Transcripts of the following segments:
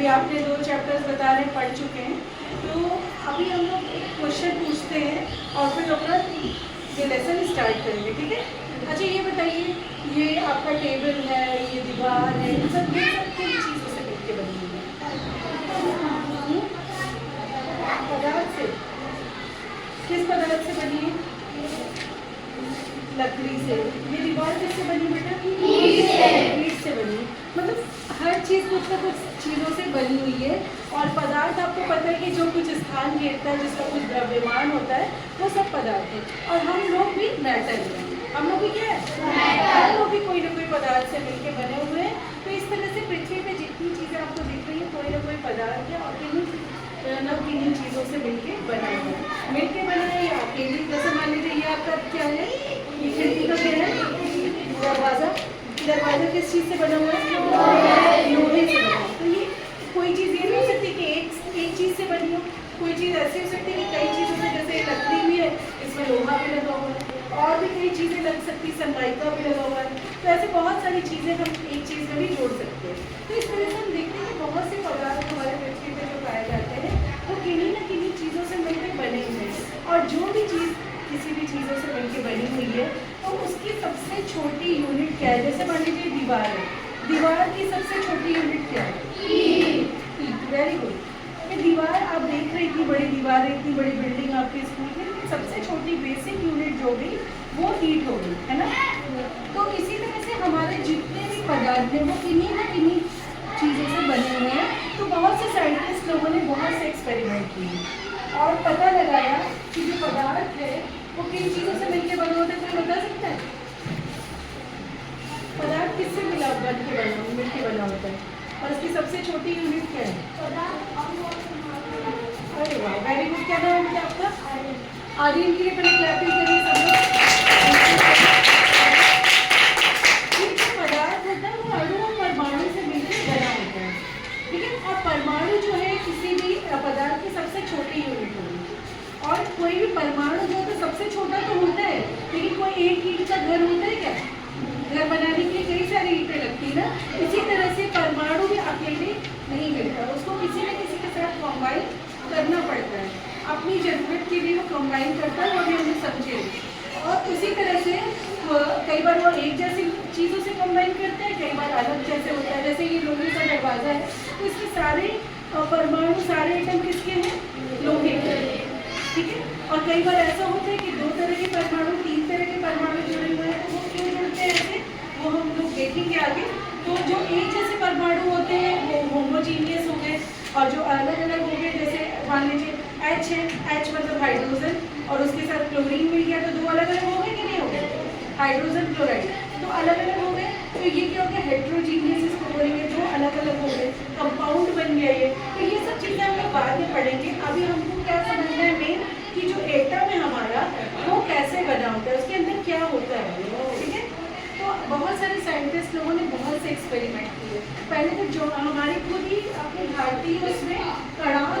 अभी आपने 2 चैप्टर्स बता रहे पढ़ चुके हैं, तो अभी हम लोग एक क्वेश्चन पूछते हैं और फिर अपना ये लेसन स्टार्ट करेंगे, ठीक है। अच्छा ये बताइए, ये आपका टेबल है, ये दीवार है, ये सब किन चीज़ों से मिलकर बनी हुई है? पदार्थ से। किस पदार्थ से बनी है? लकड़ी से। ये दीवार किससे बनी बेटा? ईंट से बनी। मतलब हर चीज़ कुछ ना कुछ चीज़ों से बनी हुई है। और पदार्थ आपको पता है कि जो कुछ स्थान घेरता है, जिसका कुछ द्रव्यमान होता है, वो सब पदार्थ है। और हम लोग भी मैटर हैं। हम लोग भी क्या है? हम लोग भी कोई ना कोई पदार्थ से मिलके बने हुए हैं। तो इस तरह से पृथ्वी पे जितनी चीज़ें आपको दिख रही है, कोई ना कोई पदार्थ है और किन्हीं चीज़ों से मिलके बना हुआ है। मिलके बना है या अकेले? जैसे मान लीजिए ये आपका क्या है, ये खिड़की का क्या है? दरवाज़ा। दरवाज़ा किस चीज़ से बना हुआ है? लोहे से बना है। तो ये कोई चीज़ ये नहीं हो सकती कि एक चीज़ से बनी हो। कोई चीज़ ऐसी हो सकती है कि कई चीज़ों से, जैसे लकड़ी भी है, इसमें लोहा भी लगा हुआ है, और भी कई चीज़ें लग सकती, सनमाइका भी लगा हुआ है। तो ऐसे बहुत सारी चीज़ें हम एक चीज़ में भी जोड़ सकते हैं। तो इस तरह से हम देखते हैं कि बहुत से पदार्थ हमारे पृथ्वी पर जो पाए जाते हैं वो किन्हीं न किन्हीं चीज़ों से मिलकर बने हुए हैं। और जो भी चीज़ किसी भी चीज़ों से मिलकर बनी हुई है, तो उसकी सबसे छोटी यूनिट क्या है? जैसे मान लीजिए दीवार है, दीवार की सबसे छोटी यूनिट क्या है? ईंट। Very good. ये दीवार आप देख रहे, इतनी बड़ी दीवार है, इतनी बड़ी बिल्डिंग आपके स्कूल की, लेकिन सबसे छोटी बेसिक यूनिट जो भी वो ईंट होगी, है ना। तो इसी तरह से हमारे जितने भी पदार्थ हैं वो किन्हीं न किन्हीं चीज़ों से बने हुए हैं। तो बहुत से साइंटिस्ट लोगों ने बहुत से एक्सपेरिमेंट किए और पता लगाया कि जो पदार्थ है वो किन चीज़ों से मिलकर बना होता है। कोई बता सकता है? पदार्थ किससे मिलकर बना होता है और उसकी सबसे छोटी यूनिट क्या है? अरे वाह, वेरी गुड। क्या नाम है आपका? आर्यन के लिए पहले क्लैपिंग करिए सब लोग। पदार्थ होता है वो अणु और परमाणु से मिलकर बना होता है, ठीक है। और परमाणु जो है किसी भी पदार्थ की सबसे छोटी यूनिट होगी। और कोई भी परमाणु जो है सबसे छोटा तो होता है, लेकिन कोई एक ईंट का घर होता है क्या? घर बनाने के लिए कई सारी ईंटें लगती है ना। इसी तरह से परमाणु भी अकेले नहीं मिलता, उसको किसी न किसी के साथ कॉम्बाइन करना पड़ता है। अपनी ज़रूरत के लिए वो कॉम्बाइन करता है, वो भी हमें समझे। और उसी तरह से कई बार वो एक जैसी चीज़ों से कॉम्बाइन करते हैं, कई बार अलग जैसे होता है। जैसे ये लोहे का दरवाज़ा है, तो इसके सारे परमाणु, सारे एटम किसके हैं? लोहे के, ठीक है। और कई बार ऐसा होता है कि 2 तरह के परमाणु, 3 तरह के परमाणु जुड़े हुए हैं। तो वो क्यों जुड़ते हैं ऐसे, वो हम लोग देखेंगे आगे। तो जो एक जैसे परमाणु होते हैं वो होमोजीनियस हो गए, और जो अलग अलग हो गए, जैसे मान लीजिए H है, H मतलब हाइड्रोजन, और उसके साथ क्लोरीन मिल गया, तो 2 अलग अलग हो गए कि नहीं हो गए? हाइड्रोजन क्लोराइड, तो अलग अलग हो गए। तो ये क्या हो गया? हेट्रोजीनियस इसको बोलेंगे, जो अलग अलग हो गए, कंपाउंड बन गया ये। तो ये सब चीज़ें हम लोग बाद में पढ़ेंगे। अभी हमको क्या समझना है मेन, कि जो एटम है हमारा वो कैसे बना होता है, उसके अंदर क्या होता है, ठीक है। तो बहुत सारे साइंटिस्ट लोगों ने बहुत से एक्सपेरिमेंट किए। पहले तो जो हमारे खुद ही अपने भारतीय उसमें कणाद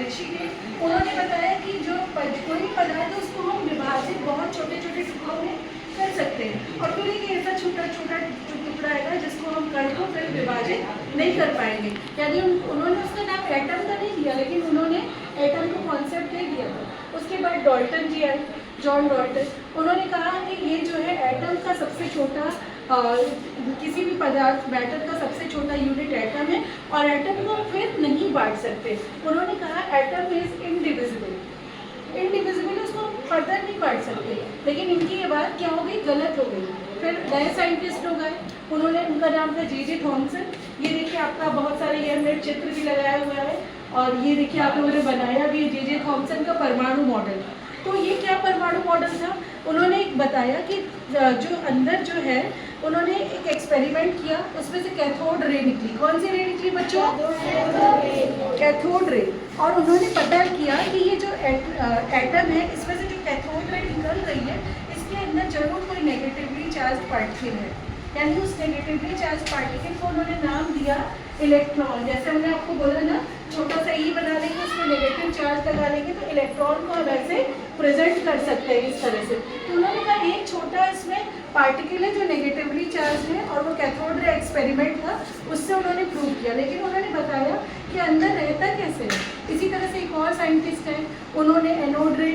ऋषि थे, उन्होंने बताया कि जो कोई पदार्थ है उसको हम विभाजित बहुत छोटे छोटे टुकड़ों में कर सकते हैं। और फिर एक ऐसा छोटा छोटा टुकड़ा आएगा जिसको हम कण को फिर विभाजित नहीं कर पाएंगे। यानी उन्होंने उसका नाम एटम का नहीं दिया, लेकिन उन्होंने एटम को कॉन्सेप्ट दे दिया था। उसके बाद डॉल्टन जी आए, जॉन डॉल्टन, उन्होंने कहा कि ये जो है एटम का सबसे छोटा, किसी भी पदार्थ मैटर का सबसे छोटा यूनिट एटम है, और एटम को फिर नहीं बांट सकते। उन्होंने कहा एटम इज इनडिविजिबल, उसको फर्दर नहीं बांट सकते। लेकिन इनकी ये बात क्या हो गई? गलत हो गई। फिर नए साइंटिस्ट लोग आए, उनका नाम था जे थॉमसन। ये देखिए आपका बहुत सारे ये हमने चित्र भी लगाया हुआ है, और ये देखिए आप लोगों ने बनाया भी जे थॉमसन का परमाणु मॉडल। तो ये क्या परमाणु मॉडल था? उन्होंने बताया कि जो अंदर जो है, उन्होंने एक एक्सपेरिमेंट किया, उसमें से कैथोड रे निकली। कौन सी रे निकली बच्चों? Cathode ray. और उन्होंने पता किया कि ये जो एटम है, इसमें से जो कैथोड रे निकल रही है, इसके अंदर जरूर कोई नेगेटिवली चार्ज पार्टिकल यानी उस नेगेटिवली चार्ज पार्टिकल को उन्होंने नाम दिया इलेक्ट्रॉन। जैसे हमने आपको बोला ना, छोटा सा ई बना लेंगे, उसमें नेगेटिव चार्ज लगा लेंगे तो इलेक्ट्रॉन को हम ऐसे प्रेजेंट कर सकते हैं इस तरह से। तो उन्होंने कहा एक छोटा इसमें पार्टिकल है जो नेगेटिवली चार्ज है, और वो कैथोड रे एक्सपेरिमेंट था, उससे उन्होंने प्रूव किया। लेकिन उन्होंने बताया कि अंदर रहता कैसे है। इसी तरह से एक और साइंटिस्ट है, उन्होंने एनोड रे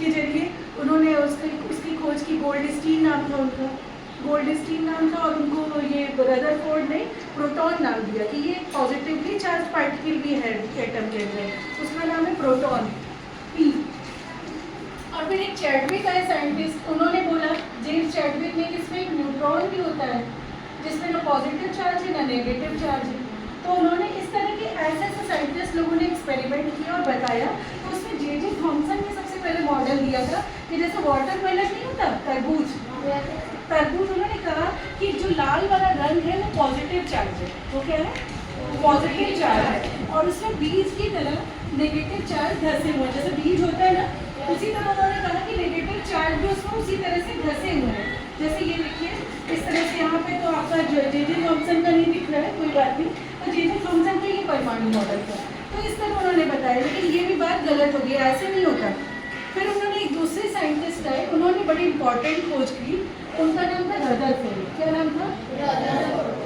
के जरिए उन्होंने उसकी खोज की। गोल्डस्टीन नाम था उनका, गोल्डस्टीन नाम था, और उनको ये रदरफोर्ड ने प्रोटॉन नाम दिया कि ये पॉजिटिवली चार्ज पार्टिकल भी है एटम के अंदर, उसका नाम है प्रोटॉन, पी। और फिर एक चैडविक है साइंटिस्ट, उन्होंने बोला, जेम्स चैडविक ने, कि इसमें एक न्यूट्रॉन भी होता है जिसमें ना पॉजिटिव चार्ज है ना नेगेटिव चार्ज है। तो उन्होंने इस तरह के ऐसे ऐसे साइंटिस्ट लोगों ने एक्सपेरिमेंट किया और बताया। तो उसमें जे थॉमसन ने सबसे पहले मॉडल दिया था कि जैसे वाटरमेलन नहीं होता, तरबूज, उन्होंने कहा कि जो लाल वाला रंग है वो पॉजिटिव चार्ज है, वो क्या है, पॉजिटिव चार्ज है, और उसमें बीज की तरह नेगेटिव चार्ज धसे हुए, जैसे बीज होता है ना, उसी तरह उन्होंने कहा कि नेगेटिव चार्ज भी उसमें उसी तरह से धसे हुए हैं। जैसे ये देखिए इस तरह से, यहाँ पे तो आपका जे थॉमसन का नहीं दिख रहा है, कोई बात नहीं, तो जे थॉमसन का ये परमाणु मॉडल था। तो इस तरह उन्होंने बताया, लेकिन ये भी बात गलत हो गई, ऐसे नहीं होता। फिर उन्होंने एक दूसरे साइंटिस्ट आए, उन्होंने बड़ी इंपॉर्टेंट खोज की, उनका नाम था रदरफोर्ड। क्या नाम था,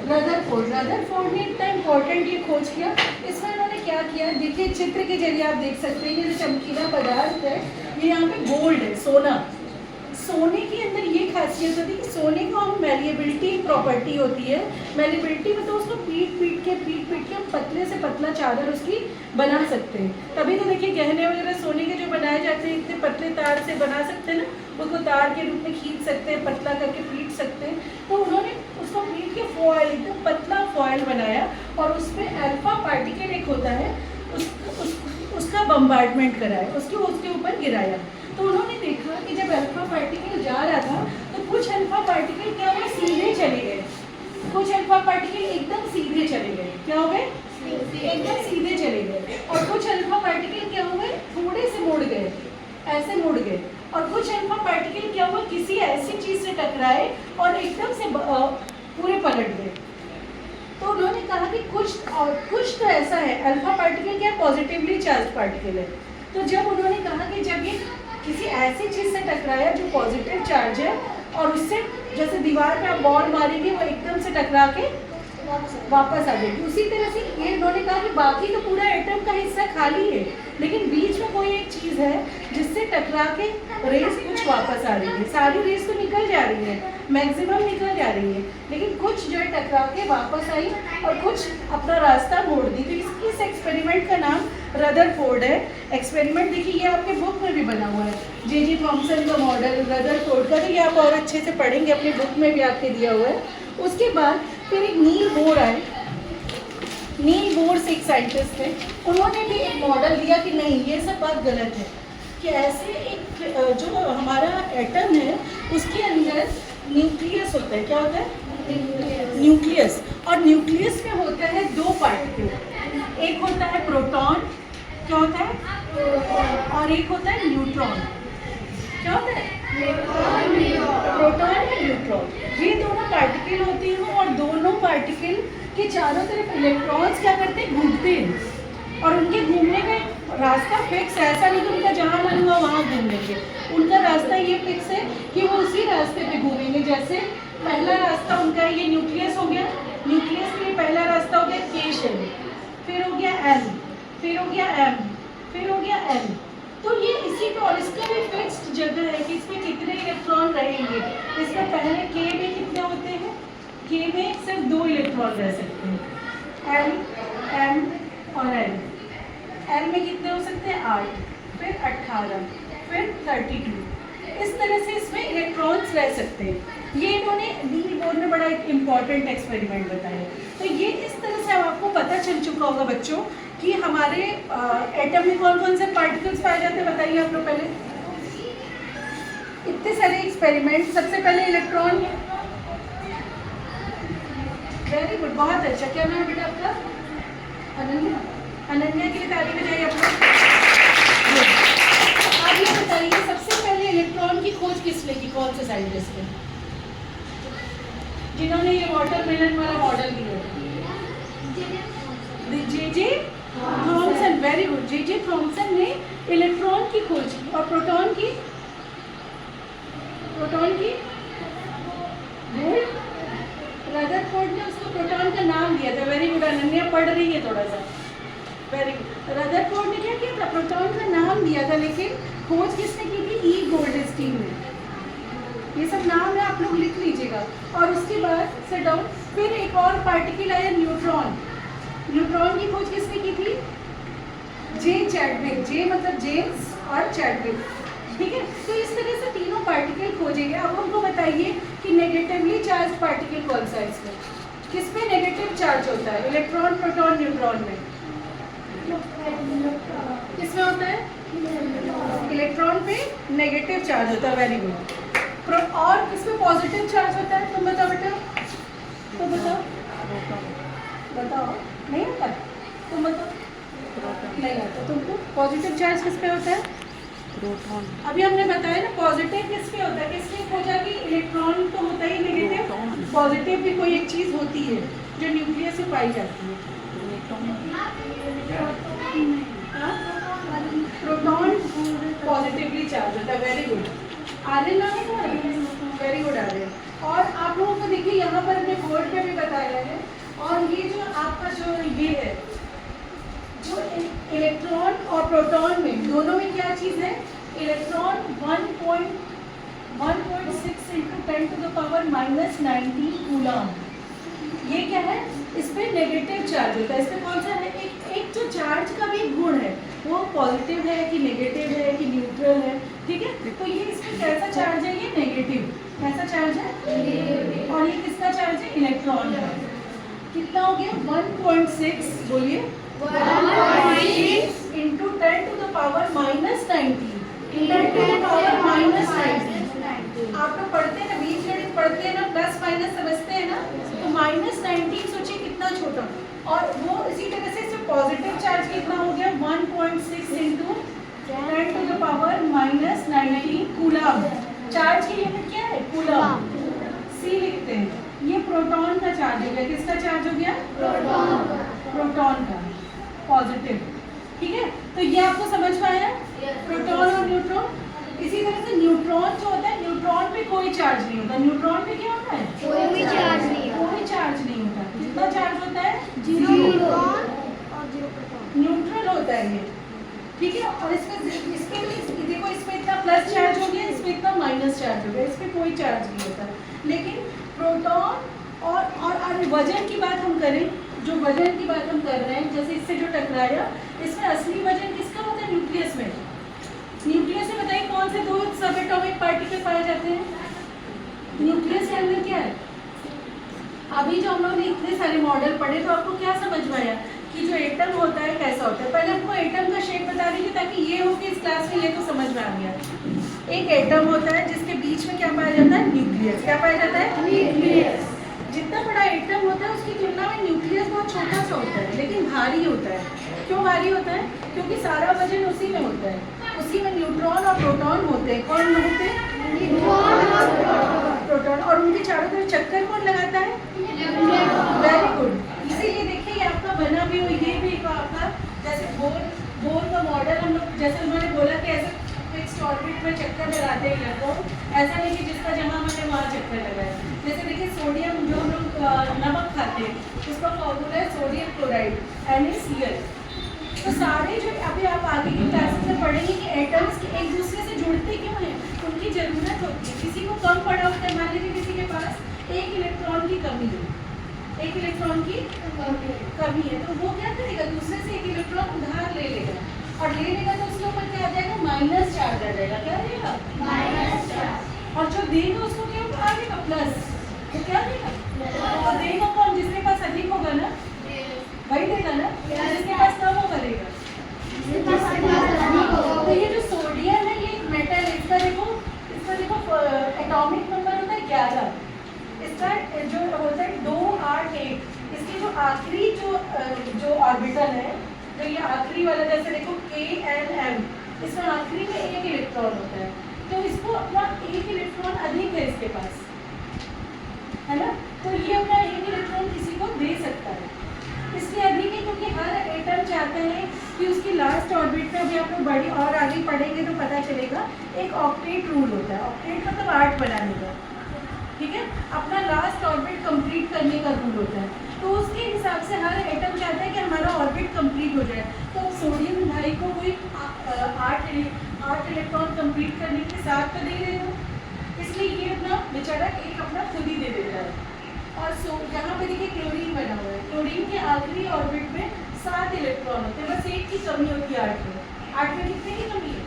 रदरफोर्ड ने इतना इंपॉर्टेंट ये खोज किया। इसमें उन्होंने क्या किया, देखिए चित्र के जरिए आप देख सकते हैं, ये जो चमकीला पदार्थ है ये यहाँ पे गोल्ड है, सोना। सोने के अंदर ये खासियत होती है कि सोने को हम मैलिएबिलिटी प्रॉपर्टी होती है, मैलिएबिलिटी मतलब उसको पीट पीट के हम पतले से पतला चादर उसकी बना सकते हैं। तभी तो देखिए गहने वगैरह सोने के जो बनाए जाते हैं इतने पतले तार से बना सकते हैं ना, उसको तार के रूप में खींच सकते हैं, पतला करके पीट सकते हैं। तो उन्होंने उसको पीट के फॉयल, एकदम पतला फॉयल बनाया, और उसमें अल्फा पार्टिकल एक होता है, उसका बम्बार्डमेंट कराया, उसके ऊपर गिराया। तो उन्होंने देखा कि जब अल्फा पार्टिकल जा रहा था तो कुछ अल्फा पार्टिकल क्या हुए, सीधे चले गए, कुछ अल्फा पार्टिकल एकदम सीधे चले गए, क्या हो गए, एकदम सीधे चले गए, और कुछ अल्फा पार्टिकल क्या हुए, थोड़े से मुड़ गए, ऐसे मुड़ गए, और कुछ अल्फा पार्टिकल क्या हुआ, किसी ऐसी चीज से टकराए और एकदम से पूरे पलट गए। तो उन्होंने कहा कि कुछ तो ऐसा है, अल्फा पार्टिकल क्या पॉजिटिवली चार्ज पार्टिकल है। तो जब उन्होंने कहा कि जब ये किसी ऐसी चीज से टकराया जो पॉजिटिव चार्ज है, और उससे जैसे दीवार पे आप बॉल मारेंगे वो एकदम से टकरा के वापस आ जाएगी, उसी तरह से ये उन्होंने कहा कि बाकी तो पूरा एटम का हिस्सा खाली है, लेकिन बीच में कोई एक चीज़ है जिससे टकरा के रेस कुछ वापस आ रही है। सारी रेस तो निकल जा रही है, मैक्सिमम निकल जा रही है, लेकिन कुछ जो है टकरा के वापस आई और कुछ अपना रास्ता मोड़ दी। तो इस एक्सपेरिमेंट का नाम रदरफोर्ड है। एक्सपेरिमेंट देखिए ये आपके बुक में भी बना हुआ है, जे थॉमसन का मॉडल रदरफोर्ड का, तो ये आप और अच्छे से पढ़ेंगे, अपनी बुक में भी आपके दिया हुआ है। उसके बाद फिर एक नील बोर आए, नील बोर से एक साइंटिस्ट थे, उन्होंने भी एक मॉडल दिया कि नहीं ये सब बात गलत है, कि ऐसे एक जो हमारा एटम है उसके अंदर न्यूक्लियस होता है। क्या होता है, न्यूक्लियस, और न्यूक्लियस में होता है दो पार्टिकल, एक होता है प्रोटॉन, क्या होता है, और एक होता है न्यूट्रॉन। क्या होता है, प्रोटॉन और न्यूट्रॉन, ये दोनों पार्टिकल होते हैं, और दोनों पार्टिकल के चारों तरफ इलेक्ट्रॉन्स क्या करते हैं, घूमते हैं, और उनके घूमने का रास्ता फिक्स है, ऐसा नहीं कि उनका जहाँ मन हुआ वहाँ घूमेंगे, उनका रास्ता ये फिक्स है कि वो उसी रास्ते पे घूमेंगे। जैसे पहला रास्ता उनका ये न्यूक्लियस हो गया, न्यूक्लियस के लिए पहला रास्ता हो गया के शेल, फिर हो गया एन, फिर हो गया एम, फिर हो गया एन। तो ये इसी पे, और इसका भी फिक्स्ड जगह है कि इसमें कितने इलेक्ट्रॉन रहेंगे। इसमें पहले के में कितने होते हैं, के में सिर्फ 2 इलेक्ट्रॉन रह सकते हैं, एल, एम और एल। एल में कितने हो सकते हैं, 8, फिर 18, फिर 32। इस तरह से इसमें इलेक्ट्रॉन्स रह सकते हैं। ये इन्होंने नील बोर ने बड़ा एक इम्पॉर्टेंट एक्सपेरिमेंट बताया। तो ये इस तरह से आपको पता चल चुका होगा बच्चों कि हमारे एटम में कौन कौन से पार्टिकल्स पाए जाते हैं। बताइए आप लोग पहले, इतने सारे एक्सपेरिमेंट। सबसे पहले इलेक्ट्रॉन, वेरी गुड, बहुत अच्छा। क्या नाम है बेटा आपका, अनन्या, अनन्या के लिए ताली बजाइए आप लोग। आप ये बताइए सबसे पहले इलेक्ट्रॉन की खोज किसने की, कौन से साइंटिस्ट ने, जिन्होंने ये वाटरमेलन वाला मॉडल दिया, J Thomson, very good. J Thomson ने इलेक्ट्रॉन की खोज की और प्रोटॉन की रदरफोर्ड ने उसको प्रोटॉन का नाम दिया था। वेरी गुड, अनन्या पढ़ रही है थोड़ा सा, वेरी गुड। रदरफोर्ड ने क्या किया था, प्रोटॉन का नाम दिया था, लेकिन खोज किसने की थी, ई गोल्डस्टीन ने। ये सब नाम है, आप लोग लिख लीजिएगा। और उसके बाद से डाउन फिर एक और पार्टिकल आया, न्यूट्रॉन। न्यूट्रॉन की खोज किसने की थी, जे चैडविक। जे मतलब जेम्स और चैडविक, ठीक है। तो इस तरह से तीनों पार्टिकल खोजेंगे। अब हमको बताइए कि नेगेटिवली चार्ज पार्टिकल कौन सा है इसमें, किस पे नेगेटिव चार्ज होता है, इलेक्ट्रॉन, प्रोटॉन, न्यूट्रॉन में किसमें होता है, इलेक्ट्रॉन पे नेगेटिव चार्ज होता है, वेरी गुड। और किसमें पॉजिटिव चार्ज होता है, तुम बताओ बेटा, तो बताओ नहीं होता, तुम बताओ, नहीं आता तुमको। पॉजिटिव चार्ज किस पे होता है, प्रोटॉन। अभी हमने बताया ना, पॉजिटिव किस पे होता है, किसने खोजा कि इलेक्ट्रॉन तो होता ही नेगेटिव, पॉजिटिव भी कोई एक चीज़ होती है जो न्यूक्लियस से पाई जाती है। प्रोटॉन पॉजिटिवली चार्ज होता है, वेरी गुड। आर्यन नाम है, वेरी गुड आर्यन। और आप लोगों को देखिए यहाँ पर अपने बोर्ड पे भी बताया है। और ये जो आपका जो ये है, जो इलेक्ट्रॉन और प्रोटॉन में दोनों में क्या चीज़ है, इलेक्ट्रॉन 1.6 इंटू 10⁻⁻⁻⁹ कूलम। ये क्या है, इस पर नेगेटिव चार्ज होता है। इस पर कौन सा है, एक जो चार्ज का भी गुण है, वो पॉजिटिव है कि नेगेटिव है कि न्यूट्रल है, ठीक है। तो ये इसमें कैसा चार्ज है, ये नेगेटिव, कैसा चार्ज है, और ये किसका चार्ज है, इलेक्ट्रॉन का। कितना हो गया, 1.6, बोलिए 1.6 इंटू 10⁻⁻⁹ 10⁻⁻⁹। आप लोग पढ़ते हैं ना, बीज गणित पढ़ते हैं ना, प्लस माइनस समझते हैं ना, तो -19 सोचिए कितना छोटा। और वो इसी तरह से इसमें पॉजिटिव चार्ज कितना हो गया, 1.6 इंटू 10⁻⁻⁹ कूलम। चार्ज की यूनिट क्या है, कूलम, सी लिखते हैं। ये प्रोटॉन का चार्ज हो गया, किसका चार्ज हो गया, प्रोटॉन का, पॉजिटिव, ठीक है। तो ये आपको समझ में आया, प्रोटॉन और न्यूट्रॉन। इसी तरह से न्यूट्रॉन जो होता है, न्यूट्रॉन पे कोई चार्ज नहीं होता। न्यूट्रॉन पे क्या होता है, कोई चार्ज नहीं, कोई चार्ज नहीं होता। कितना चार्ज होता है, 0 न्यूट्रल होता है ये, ठीक है। और इसके देखो, इसमें इतना प्लस चार्ज हो गया, इसमें इतना माइनस चार्ज हो गया, इसमें कोई चार्ज नहीं होता। लेकिन प्रोटॉन और वजन की बात हम करें, जो वजन की बात हम कर रहे हैं, जैसे इससे जो टकराया, इसमें असली वजन किसका होता है, न्यूक्लियस में। न्यूक्लियस में बताइए कौन से दो सब एटॉमिक पार्टिकल पाए जाते हैं, न्यूक्लियस के अंदर क्या है। अभी जो हम लोग ने इतने सारे मॉडल पढ़े, तो आपको क्या समझ में आया कि जो एटम होता है कैसा होता है। पहले आपको एटम का शेप बता दीजिए, ताकि ये हो कि इस क्लास में ये तो समझ में आ गया। एक एटम होता है जिसके बीच में क्या पाया जाता है, न्यूक्लियस। क्या पाया जाता है, न्यूक्लियस। जितना बड़ा एटम होता है उसकी तुलना में न्यूक्लियस बहुत छोटा सा होता है, लेकिन भारी होता है। क्यों भारी होता है, क्योंकि सारा वजन उसी में होता है। उसी में न्यूट्रॉन और प्रोटॉन होते हैं। कौन होते हैं, प्रोटॉन। और उनके चारों तरफ चक्कर कौन लगाता है, वेरी गुड। इसीलिए देखिए ये आपका बना भी हो, ये भी आपका जैसे बोर का मॉडल हम लोग, जैसे उन्होंने बोला कि ऐसे फिक्स्ड ऑर्बिट में चक्कर लगाते हैं इलेक्ट्रॉन, ऐसा नहीं कि जिसका जहाँ मैंने वहाँ चक्कर लगाया। जैसे देखिए सोडियम जो हम लोग नमक खाते हैं, उसका फॉर्मूला है सोडियम क्लोराइड, NaCl। तो सारे जो अभी आप आगे की क्लासेस में पढ़ेंगे कि एटम्स एक दूसरे से जुड़ते क्यों हैं, उनकी ज़रूरत होती है। किसी को कम पड़ा होता है, मान लीजिए किसी के पास एक इलेक्ट्रॉन की कमी है, एक इलेक्ट्रॉन की कमी है, तो वो क्या करेगा, दूसरे से एक इलेक्ट्रॉन उधार ले लेगा, और ले लेगा तो उसके ऊपर क्या आ जाएगा, माइनस चार्ज आ जाएगा। क्या देगा, माइनस चार्ज। और जो देगा उसको क्या आ जाएगा, प्लस। तो क्या देगा, और देगा कौन, जिसके पास अधिक होगा ना वही देगा ना, जिसके पास कम होगा देगा। तो ये जो सोडियम है, ये एक मेटल है। इसका देखो एटॉमिक नंबर होता है 11। इसका जो होता है 2, 8, 8। इसकी जो आखिरी जो ऑर्बिटल है, तो ये आखिरी वाला, जैसे देखो KNM, इसमें आखिरी में एक इलेक्ट्रॉन होता है, तो इसको अपना एक इलेक्ट्रॉन अधिक है इसके पास, है ना। तो ये अपना एक इलेक्ट्रॉन किसी को दे सकता है। इसलिए अधिक है क्योंकि हर एटम चाहते हैं कि उसकी लास्ट ऑर्बिट में, अभी आप लोग बड़ी और आगे पढ़ेंगे तो पता चलेगा, एक ऑक्टेट रूल होता है। ऑक्टेट मतलब 8 बनाने का, ठीक है, अपना लास्ट ऑर्बिट कंप्लीट करने का रूल होता है। तो उसके हिसाब से हर एटम चाहता है कि हमारा ऑर्बिट कंप्लीट हो जाए। तो सोडियम भाई को कोई 8 इलेक्ट्रॉन कंप्लीट करने के साथ तो दे देगा, इसलिए ये अपना बेचारा एक अपना खुद ही दे देता है। और यहाँ पे देखिए क्लोरीन बना हुआ है। क्लोरीन के आखिरी ऑर्बिट में 7 इलेक्ट्रॉन होते हैं, बस एक की कमी होती है 8 में। 8 में कितने की कमी है?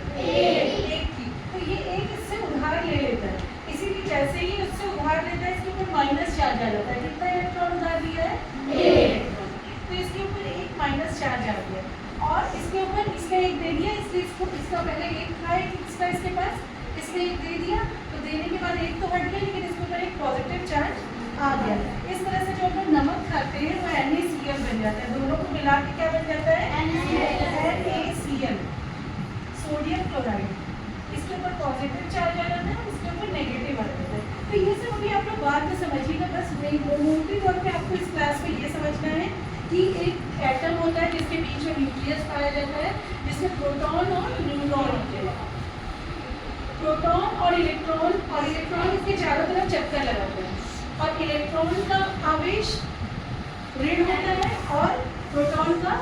एक की। तो ये एक इससे उधार ले लेता है, इसीलिए जैसे ही उससे उधार लेता है इसके ऊपर माइनस चार्ज आ जाता है। कितना इलेक्ट्रॉन उधार लिया है? 1 इलेक्ट्रॉन। तो इसके ऊपर एक माइनस चार्ज आ गया और इसके ऊपर इसका एक दे दिया, इसलिए इसको इसका पहले एक था इसका इसके पास, इसने एक दे दिया, तो देने के बाद एक तो हट गया लेकिन इसके ऊपर एक पॉजिटिव चार्ज आ गया। इस तरह से जो हम लोग नमक खाते हैं वो NaCl बन जाता है। दोनों को मिला के क्या बन जाता है? NaCl, sodium chloride. इसके ऊपर पॉजिटिव चार्ज आ जाता है, इसके ऊपर नेगेटिव आ जाता है। तो ये सब अभी आप लोग बाद में समझिएगा, बस मोटी तौर पे आपको इस क्लास में ये समझना है कि एक एटम होता है जिसके बीच में न्यूक्लियस पाया जाता है, जिसमें प्रोटॉन और न्यूट्रॉन होते हैं। प्रोटॉन और इलेक्ट्रॉन इसके चारों तरफ चक्कर लगाते हैं और इलेक्ट्रॉन का आवेश ऋण होता है और प्रोटॉन का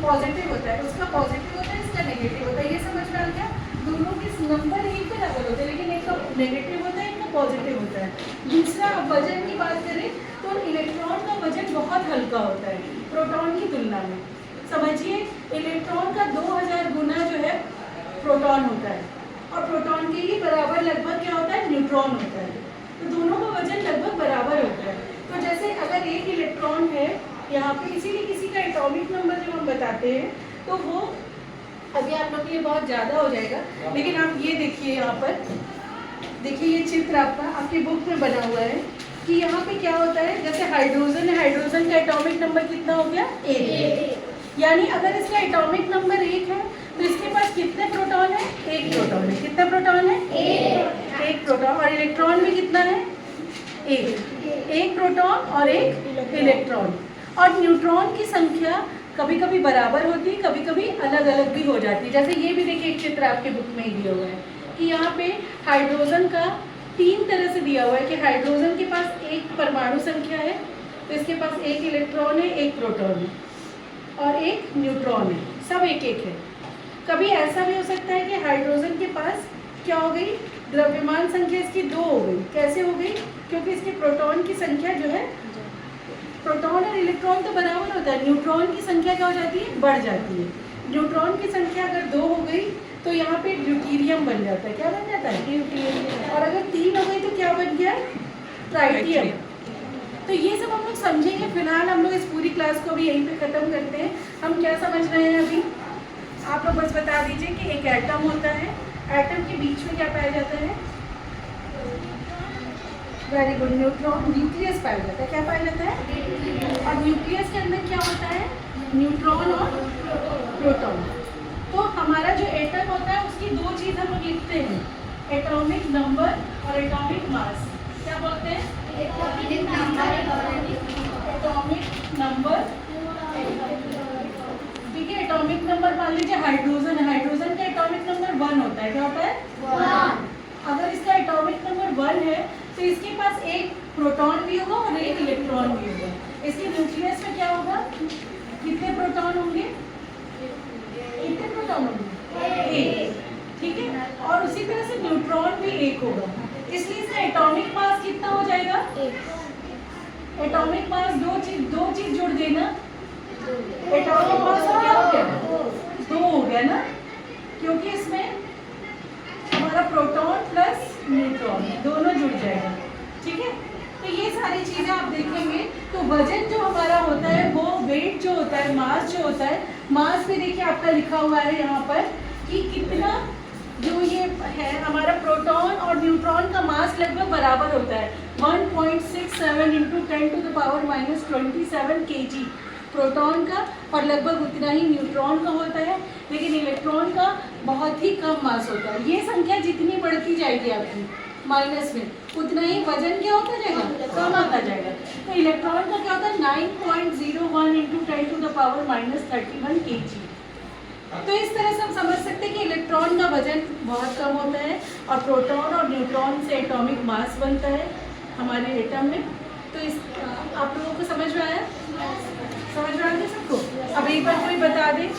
पॉजिटिव होता है। उसका पॉजिटिव होता है, इसका नेगेटिव होता है। ये समझ में आ गया? दोनों के नंबर एक बराबर होते हैं, लेकिन एक का नेगेटिव होता है, एक का पॉजिटिव होता है। दूसरा, वजन की बात करें तो इलेक्ट्रॉन का वजन बहुत हल्का होता है प्रोटॉन की तुलना में। समझिए, इलेक्ट्रॉन का 2000 गुना जो है प्रोटॉन होता है और प्रोटॉन के ही बराबर लगभग क्या होता है? न्यूट्रॉन होता है। तो दोनों का वजन लगभग बराबर होता है। तो जैसे अगर एक इलेक्ट्रॉन है यहाँ पे, इसीलिए किसी का एटॉमिक नंबर जब हम बताते हैं तो वो अभी आप लोग के लिए बहुत ज़्यादा हो जाएगा, लेकिन आप ये देखिए, यहाँ पर देखिए ये चित्र आपकी बुक में बना हुआ है कि यहाँ पे क्या होता है। जैसे हाइड्रोजन है, हाइड्रोजन का एटॉमिक नंबर कितना हो गया? 1। यानी अगर इसका एटॉमिक नंबर 1 है तो इसके पास कितने प्रोटॉन है? 1 प्रोटॉन है। कितने प्रोटॉन है? 1 प्रोटॉन। और इलेक्ट्रॉन भी कितना है? 1 प्रोटॉन और 1 इलेक्ट्रॉन। और न्यूट्रॉन की संख्या कभी कभी बराबर होती है, कभी कभी अलग अलग भी हो जाती है। जैसे ये भी देखिए एक चित्र आपके बुक में ही दिया हुआ है कि यहाँ पे हाइड्रोजन का 3 तरह से दिया हुआ है कि हाइड्रोजन के पास 1 परमाणु संख्या है, तो इसके पास 1 इलेक्ट्रॉन है, 1 प्रोटॉन है और 1 न्यूट्रॉन है, सब 1-1 है। कभी ऐसा भी हो सकता है कि हाइड्रोजन के पास क्या हो गई? द्रव्यमान संख्या इसकी 2 हो गई। कैसे हो गई? क्योंकि इसके प्रोटॉन की संख्या जो है, प्रोटॉन और इलेक्ट्रॉन तो बराबर होता है, न्यूट्रॉन की संख्या क्या हो जाती है? बढ़ जाती है। न्यूट्रॉन की संख्या अगर 2 हो गई तो यहाँ पे ड्यूटीरियम बन जाता है। क्या बन जाता है? ड्यूटीरियम। और अगर 3 हो गई तो क्या बन गया? ट्राइटियम। तो ये सब हम लोग समझेंगे। फिलहाल हम लोग इस पूरी क्लास को भी यहीं पे ख़त्म करते हैं। हम क्या समझ रहे हैं अभी? आप लोग बस बता दीजिए कि एक एटम होता है, एटम के बीच में क्या पाया जाता है? वेरी गुड, न्यूक्लियस पाया जाता है। क्या पाया जाता है? और न्यूक्लियस के अंदर क्या होता है? न्यूट्रॉन और प्रोटॉन। तो हमारा जो एटम होता है उसकी 2 चीज़ हम लोग लिखते हैं, एटॉमिक नंबर और एटॉमिक मास। क्या बोलते हैं? Atomic number. ठीक है, एटॉमिक नंबर मान लीजिए हाइड्रोजन है, हाइड्रोजन का एटॉमिक नंबर 1 होता है। क्या होता है? 1। अगर इसका एटॉमिक नंबर 1 है तो इसके पास 1 प्रोटॉन भी होगा और 1 इलेक्ट्रॉन भी होगा। इसके न्यूक्लियस में क्या होगा? कितने प्रोटॉन होंगे? कितने प्रोटॉन होंगे? 1। ठीक है, और उसी तरह से न्यूट्रॉन भी 1 होगा, इसलिए इसका एटॉमिक मास कितना हो जाएगा? 1। एटॉमिक मास दो चीज जुड़ देना, एटॉमिक मास क्या हो गया? 2 हो गया ना, क्योंकि इसमें हमारा प्रोटॉन प्लस न्यूट्रॉन दोनों जुड़ जाएगा। ठीक है, तो ये सारी चीज़ें आप देखेंगे। तो वजन जो हमारा होता है वो वेट जो होता है, मास जो होता है, मास भी देखिए आपका लिखा हुआ है यहाँ पर कि कितना जो ये है हमारा प्रोटॉन और न्यूट्रॉन का मास लगभग बराबर होता है 1.67 × 10⁻⁻27 kg प्रोटॉन का, और लगभग उतना ही न्यूट्रॉन का होता है, लेकिन इलेक्ट्रॉन का बहुत ही कम मास होता है। ये संख्या जितनी बढ़ती जाएगी आपकी, माइनस में, उतना ही वजन क्या होता जाएगा, कम आता जाएगा। तो इलेक्ट्रॉन का क्या होता है 9.01 into 10 to the power -31 kg। तो इस तरह से हम समझ सकते हैं कि इलेक्ट्रॉन का वजन बहुत कम होता है और प्रोटॉन और न्यूट्रॉन से एटॉमिक मास बनता है हमारे एटम में। तो इस आप लोगों को समझ में आया, समझ में आ गया सबको? अब एक बार कोई बता दे,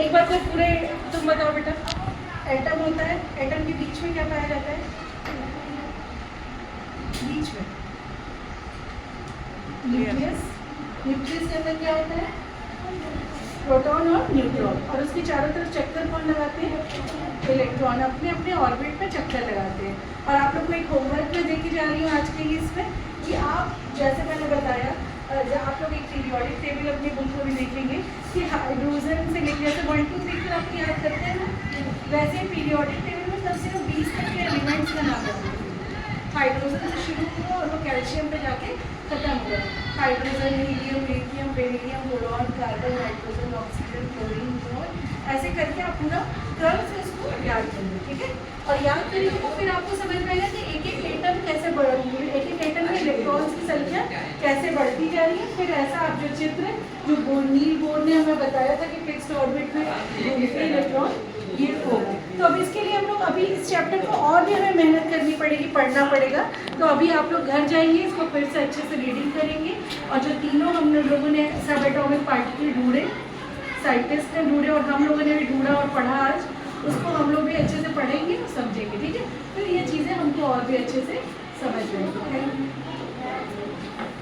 एक बार कोई पूरे तुम बताओ बेटा। एटम होता है, एटम के बीच में क्या पाया जाता है, बीच में न्यूक्लियस, न्यूक्लियस के अंदर क्या होता है, प्रोटॉन और न्यूट्रॉन, और उसके चारों तरफ चक्कर कौन लगाते हैं, इलेक्ट्रॉन अपने अपने ऑर्बिट पे चक्कर लगाते हैं। और आप लोग को एक होमवर्क में देके जा रही हूँ आज के इसमें कि आप जैसे मैंने बताया, आप लोग एक पीरियोडिक टेबल अपनी बुक में भी देखेंगे कि हाइड्रोजन से लेकर जैसे 1 2 3 फिर आप याद करते हैं ना, वैसे पीरियोडिक टेबल में कम से कम 20 तक के एलिमेंट्स का नाम रखते हैं। हाइड्रोजन से शुरू हुआ और वो कैल्शियम पे जाके खत्म हुआ। Hydrogen, helium, lithium, beryllium, boron, carbon, nitrogen, oxygen, chlorine, bromine, ऐसे करके आप पूरा क्रम से उसको याद करिए, ठीक है? और याद करिए तो फिर आपको समझ में आएगा कि एक एक एटम कैसे बढ़ रही है, एक एक एटम में इलेक्ट्रॉन्स की संख्या कैसे बढ़ती जा रही है। फिर ऐसा आप जो चित्र जो नील बोर ने हमें बताया था कि फिक्स्ड ऑर्बिट में घूमते इलेक्ट्रॉन, ये होगा। तो अब इसके लिए हम लोग अभी इस चैप्टर को और भी हमें मेहनत करनी पड़ेगी, पढ़ना पड़ेगा। तो अभी आप लोग घर जाएंगे, इसको फिर से अच्छे से रीडिंग करेंगे और जो तीनों हम लोगों ने सब एटॉमिक पार्टिकल ढूंढे, साइंटिस्ट ने ढूंढे और हम लोगों ने भी ढूंढा और पढ़ा आज, उसको हम लोग भी अच्छे से पढ़ेंगे और समझेंगे, ठीक है? फिर ये चीज़ें हमको और भी अच्छे से समझ में आएंगी।